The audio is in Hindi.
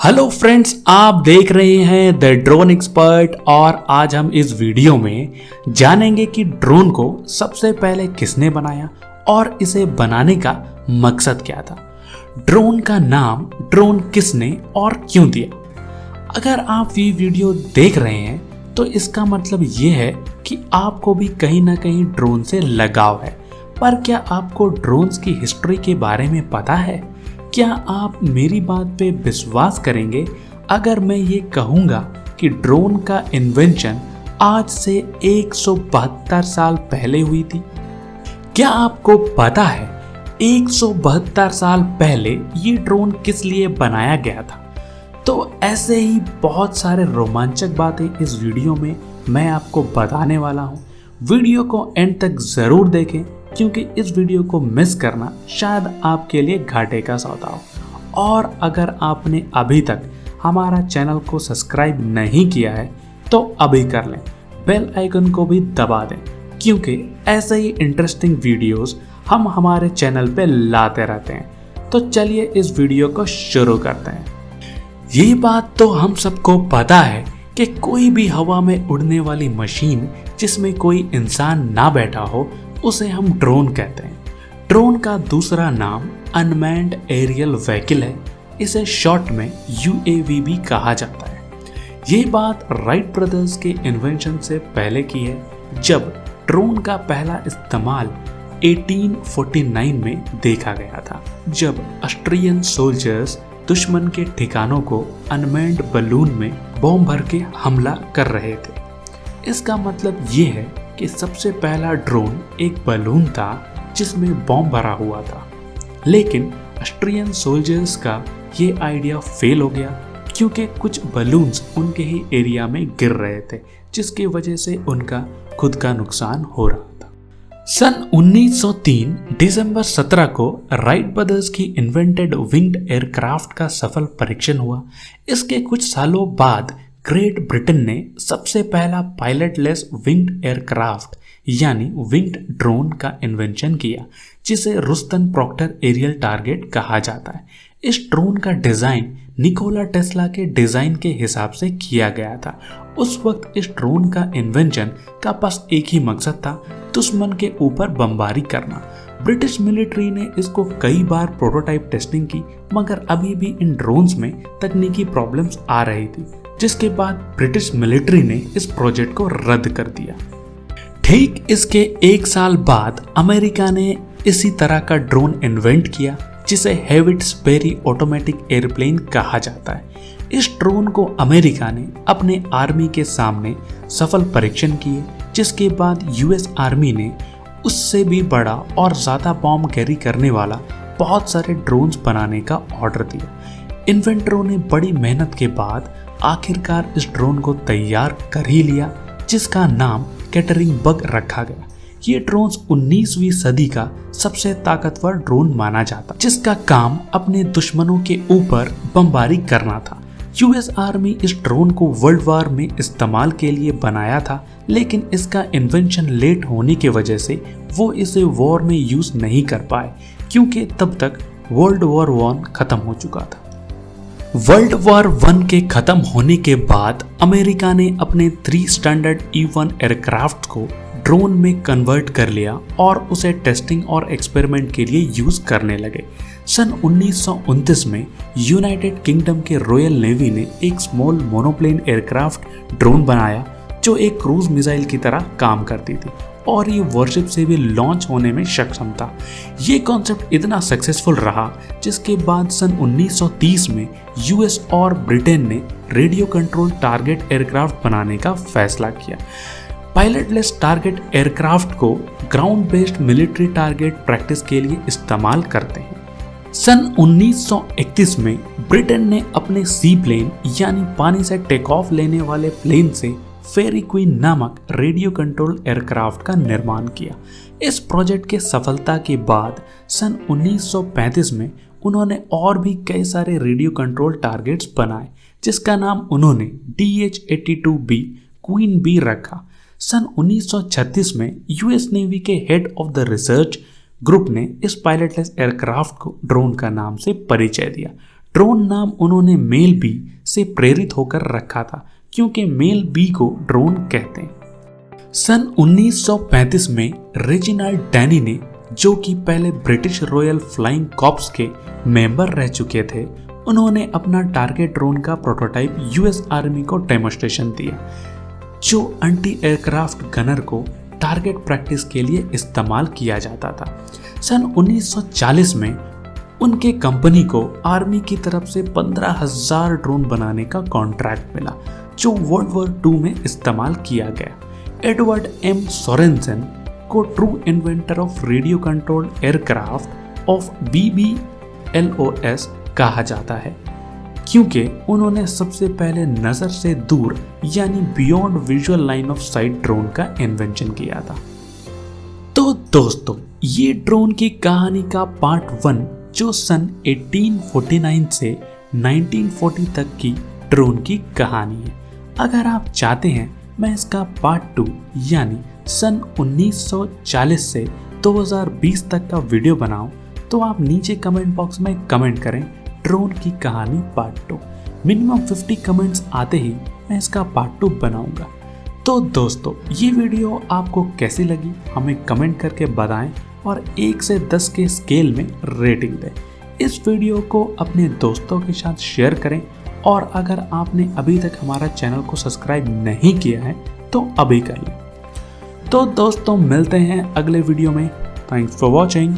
हेलो फ्रेंड्स, आप देख रहे हैं द ड्रोन एक्सपर्ट और आज हम इस वीडियो में जानेंगे कि ड्रोन को सबसे पहले किसने बनाया और इसे बनाने का मकसद क्या था। ड्रोन का नाम ड्रोन किसने और क्यों दिया। अगर आप ये वीडियो देख रहे हैं तो इसका मतलब ये है कि आपको भी कहीं ना कहीं ड्रोन से लगाव है। पर क्या आपको ड्रोन्स की हिस्ट्री के बारे में पता है? क्या आप मेरी बात पे विश्वास करेंगे अगर मैं ये कहूँगा कि ड्रोन का इन्वेंशन आज से 172 साल पहले हुई थी? क्या आपको पता है 172 साल पहले ये ड्रोन किस लिए बनाया गया था? तो ऐसे ही बहुत सारे रोमांचक बातें इस वीडियो में मैं आपको बताने वाला हूँ। वीडियो को एंड तक ज़रूर देखें क्योंकि इस वीडियो को मिस करना शायद आपके लिए घाटे का सौदा हो। और अगर आपने अभी तक हमारा चैनल को सब्सक्राइब नहीं किया है तो अभी कर लें, बेल आइकन को भी दबा दें क्योंकि ऐसे ही इंटरेस्टिंग वीडियोस हम हमारे चैनल पे लाते रहते हैं। तो चलिए इस वीडियो को शुरू करते हैं। ये बात तो हम सबको पता है कि कोई भी हवा में उड़ने वाली मशीन जिसमें कोई इंसान ना बैठा हो उसे हम ड्रोन कहते हैं। ड्रोन का दूसरा नाम अनमैन्ड एरियल व्हीकल है। इसे शॉर्ट में UAV भी कहा जाता है। ये बात राइट ब्रदर्स के इन्वेंशन से पहले की है जब ड्रोन का पहला इस्तेमाल 1849 में देखा गया था, जब ऑस्ट्रियन सोल्जर्स दुश्मन के ठिकानों को अनमैन्ड बलून में बॉम्ब भर के हमला कर रहे थे। इसका मतलब ये है कि सबसे पहला ड्रोन एक बलून था जिसमें बॉम्ब भरा हुआ था, लेकिन ऑस्ट्रियन सोल्जर्स का ये आइडिया फेल हो गया क्योंकि कुछ बलून्स उनके ही एरिया में गिर रहे थे, जिसकी वजह से उनका खुद का नुकसान हो रहा था। सन 1903 दिसंबर 17 को राइट ब्रदर्स की इन्वेंटेड विंग्ड एयरक्राफ्ट का सफल परीक्षण हुआ। इसके कुछ सालों बाद ग्रेट ब्रिटेन ने सबसे पहला पायलटलेस विंग्ड एयरक्राफ्ट यानी विंग्ड ड्रोन का इन्वेंशन किया, जिसे रुस्तन प्रॉक्टर एरियल टारगेट कहा जाता है। इस ड्रोन का डिज़ाइन निकोला टेस्ला के डिज़ाइन के हिसाब से किया गया था। उस वक्त इस ड्रोन का इन्वेंशन का बस एक ही मकसद था, दुश्मन के ऊपर बमबारी करना। ब्रिटिश मिलिट्री ने इसको कई बार प्रोटोटाइप टेस्टिंग की, मगर अभी भी इन ड्रोन्स में तकनीकी प्रॉब्लम्स आ रही थी, जिसके बाद ब्रिटिश मिलिट्री ने इस प्रोजेक्ट को रद्द कर दिया। ठीक इसके एक साल बाद अमेरिका ने इसी तरह का ड्रोन इन्वेंट किया जिसे हेविट्सबेरी ऑटोमेटिक एयरप्लेन कहा जाता है। इस ड्रोन को अमेरिका ने अपने आर्मी के सामने सफल परीक्षण किए, जिसके बाद US आर्मी ने उससे भी बड़ा और ज़्यादा बॉम्ब कैरी करने वाला बहुत सारे ड्रोन्स बनाने का ऑर्डर दिया। इन्वेंटरों ने बड़ी मेहनत के बाद आखिरकार इस ड्रोन को तैयार कर ही लिया, जिसका नाम कैटरिंग बग रखा गया। ये ड्रोन 19वीं सदी का सबसे ताकतवर ड्रोन माना जाता, जिसका काम अपने दुश्मनों के ऊपर बमबारी करना था। US आर्मी इस ड्रोन को वर्ल्ड वॉर में इस्तेमाल के लिए बनाया था, लेकिन इसका इन्वेंशन लेट होने की वजह से वो इसे वॉर में यूज नहीं कर पाए क्योंकि तब तक वर्ल्ड वॉर 1 खत्म हो चुका था। वर्ल्ड वॉर 1 के खत्म होने के बाद अमेरिका ने अपने 3 स्टैंडर्ड E-1 एयरक्राफ्ट को ड्रोन में कन्वर्ट कर लिया और उसे टेस्टिंग और एक्सपेरिमेंट के लिए यूज करने लगे। सन 1929 में यूनाइटेड किंगडम के रॉयल नेवी ने एक स्मॉल मोनोप्लेन एयरक्राफ्ट ड्रोन बनाया जो एक क्रूज मिसाइल की तरह काम करती थी और ये वॉरशिप से भी लॉन्च होने में सक्षम था। ये कॉन्सेप्ट इतना सक्सेसफुल रहा जिसके बाद सन 1930 में US और ब्रिटेन ने रेडियो कंट्रोल टारगेट एयरक्राफ्ट बनाने का फैसला किया। पायलटलेस टारगेट एयरक्राफ्ट को ground based military target practice के लिए इस्तेमाल करते हैं। सन 1931 में ब्रिटेन ने अपने सी प्लेन यानी पानी से टेक ऑफ लेने वाले प्लेन से फेरी क्वीन नामक रेडियो कंट्रोल एयरक्राफ्ट का निर्माण किया। इस प्रोजेक्ट के सफलता के बाद सन 1935 में उन्होंने और भी कई सारे रेडियो कंट्रोल टारगेट्स बनाए, जिसका नाम उन्होंने DH-82B क्वीन बी रखा। सन 1936 में US नेवी के head of the research group ने इस पायलटलेस एयरक्राफ्ट को ड्रोन का नाम से परिचय दिया। ड्रोन नाम उन्होंने मेल बी से प्रेरित होकर रखा था, क्योंकि मेल बी को ड्रोन कहते हैं। सन 1935 में रेजिनाल्ड डैनी ने, जो कि पहले ब्रिटिश रॉयल फ्लाइंग कॉर्प्स के मेंबर रह चुके थे, उन्होंने अपना टारगेट ड्रोन का प्रोटोटाइप यूएस आर्मी को डेमोस्ट्रेशन दिया, जो एंटी एयरक्राफ्ट गनर को टारगेट प्रैक्टिस के लिए इस्तेमाल किया जाता था। सन 1940 में उनके कंपनी को आर्मी की तरफ से 15,000 ड्रोन बनाने का कॉन्ट्रैक्ट मिला, जो वर्ल्ड वॉर 2 में इस्तेमाल किया गया। एडवर्ड एम सोरेनसन को true inventor of radio control aircraft of BBLOS कहा जाता है, क्योंकि उन्होंने सबसे पहले नजर से दूर यानी beyond visual line of site drone का इन्वेंशन किया था। तो दोस्तों, ये ड्रोन की कहानी का पार्ट 1, जो सन 1849 से 1940 तक की ड्रोन की कहानी है। अगर आप चाहते हैं मैं इसका पार्ट 2 यानी सन 1940 से 2020 तक का वीडियो बनाऊं, तो आप नीचे कमेंट बॉक्स में कमेंट करें ड्रोन की कहानी पार्ट 2। मिनिमम 50 कमेंट्स आते ही मैं इसका पार्ट 2 बनाऊंगा। तो दोस्तों, ये वीडियो आपको कैसी लगी हमें कमेंट करके बताएं और 1 से 10 के स्केल में रेटिंग दें। इस वीडियो को अपने दोस्तों के साथ शेयर करें, और अगर आपने अभी तक हमारा चैनल को सब्सक्राइब नहीं किया है तो अभी कर लें। तो दोस्तों, मिलते हैं अगले वीडियो में। Thanks for watching.